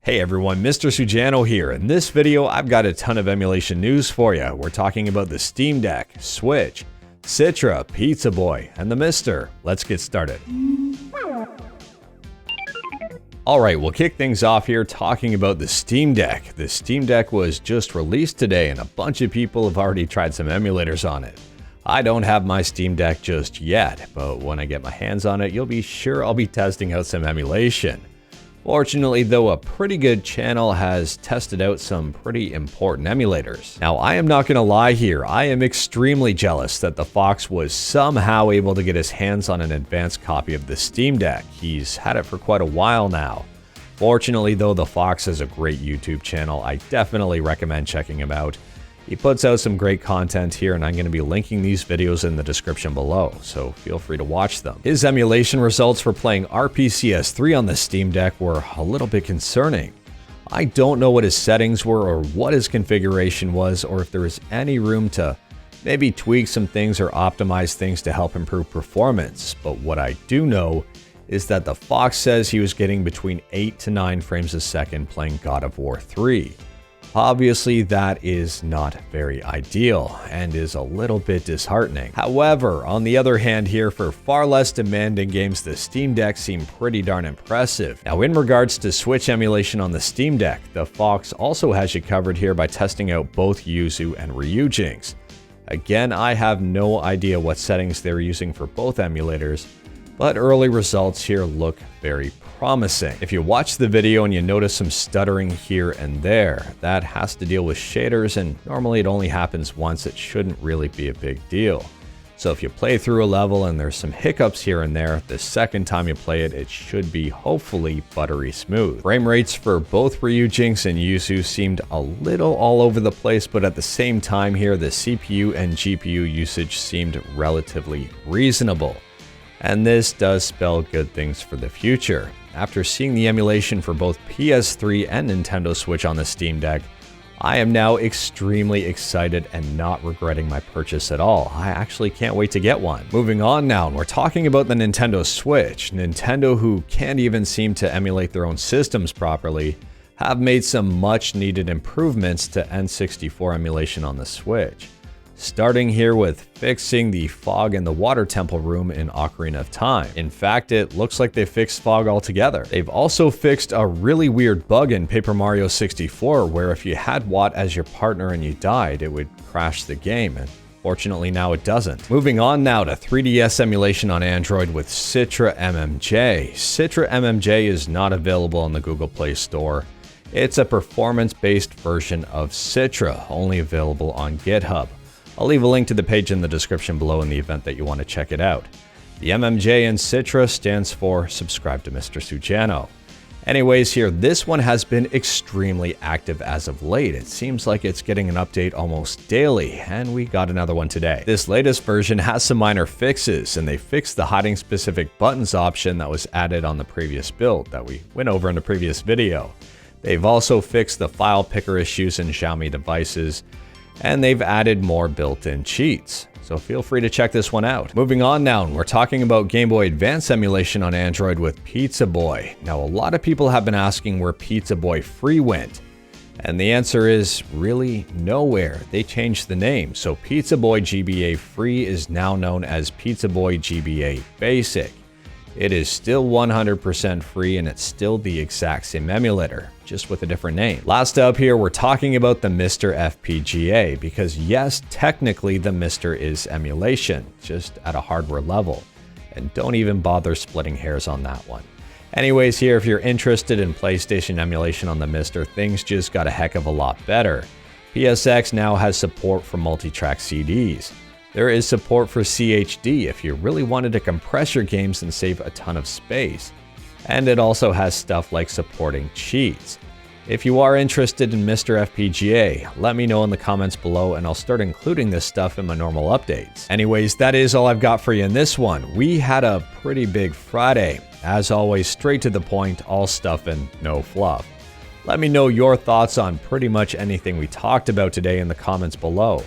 Hey everyone, Mr. Sujano here. In this video, I've got a ton of emulation news for you. We're talking about the Steam Deck, Switch, Citra, Pizza Boy, and the MiSTer. Let's get started. Alright, we'll kick things off here talking about the Steam Deck. The Steam Deck was just released today and a bunch of people have already tried some emulators on it. I don't have my Steam Deck just yet, but when I get my hands on it, you'll be sure I'll be testing out some emulation. Fortunately though, a pretty good channel has tested out some pretty important emulators. Now I am not gonna lie here, I am extremely jealous that the Fox was somehow able to get his hands on an advanced copy of the Steam Deck. He's had it for quite a while now. Fortunately though, the Fox has a great YouTube channel. I definitely recommend checking him out. He puts out some great content here, and I'm going to be linking these videos in the description below, so feel free to watch them. His emulation results for playing RPCS3 on the Steam Deck were a little bit concerning. I don't know what his settings were or what his configuration was, or if there was any room to maybe tweak some things or optimize things to help improve performance, but what I do know is that the Fox says he was getting between 8 to 9 frames a second playing God of War 3. Obviously, that is not very ideal and is a little bit disheartening. However, on the other hand here, for far less demanding games, the Steam Deck seemed pretty darn impressive. Now, in regards to Switch emulation on the Steam Deck, the Fox also has you covered here by testing out both Yuzu and Ryujinx. Again, I have no idea what settings they're using for both emulators, but early results here look very promising. If you watch the video and you notice some stuttering here and there, that has to deal with shaders, and normally it only happens once. It shouldn't really be a big deal. So if you play through a level and there's some hiccups here and there, the second time you play it, it should be hopefully buttery smooth. Frame rates for both Ryujinx and Yuzu seemed a little all over the place, but at the same time here, the CPU and GPU usage seemed relatively reasonable. And this does spell good things for the future. After seeing the emulation for both PS3 and Nintendo Switch on the Steam Deck, I am now extremely excited and not regretting my purchase at all. I actually can't wait to get one. Moving on now, and we're talking about the Nintendo Switch. Nintendo, who can't even seem to emulate their own systems properly, have made some much needed improvements to N64 emulation on the Switch. Starting here with fixing the fog in the water temple room in Ocarina of Time. In fact, it looks like they fixed fog altogether. They've also fixed a really weird bug in Paper Mario 64 where if you had Watt as your partner and you died, it would crash the game, and fortunately now it doesn't. Moving on now to 3DS emulation on Android with Citra MMJ. Citra MMJ is not available on the Google Play Store. It's a performance-based version of Citra, only available on GitHub. I'll leave a link to the page in the description below in the event that you want to check it out. The MMJ in Citra stands for Subscribe to Mr. Sujano. Anyways here, this one has been extremely active as of late. It seems like it's getting an update almost daily, and we got another one today. This latest version has some minor fixes, and they fixed the hiding specific buttons option that was added on the previous build that we went over in the previous video. They've also fixed the file picker issues in Xiaomi devices, and they've added more built-in cheats, so feel free to check this one out. Moving on now, we're talking about Game Boy Advance emulation on Android with Pizza Boy. Now, a lot of people have been asking where Pizza Boy Free went, and the answer is really nowhere. They changed the name, so Pizza Boy GBA Free is now known as Pizza Boy GBA Basic. It is still 100% free, and it's still the exact same emulator, just with a different name. Last up here, we're talking about the MiSTer FPGA, because yes, technically the MiSTer is emulation, just at a hardware level. And don't even bother splitting hairs on that one. Anyways here, if you're interested in PlayStation emulation on the MiSTer, things just got a heck of a lot better. PSX now has support for multi-track CDs. There is support for CHD if you really wanted to compress your games and save a ton of space. And it also has stuff like supporting cheats. If you are interested in MiSTer FPGA, let me know in the comments below and I'll start including this stuff in my normal updates. Anyways, that is all I've got for you in this one. We had a pretty big Friday. As always, straight to the point, all stuff and no fluff. Let me know your thoughts on pretty much anything we talked about today in the comments below.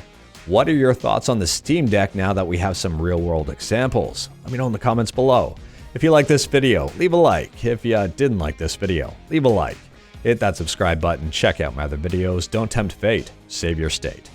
What are your thoughts on the Steam Deck now that we have some real-world examples? Let me know in the comments below. If you like this video, leave a like. If you didn't like this video, leave a like. Hit that subscribe button, check out my other videos, don't tempt fate, save your state.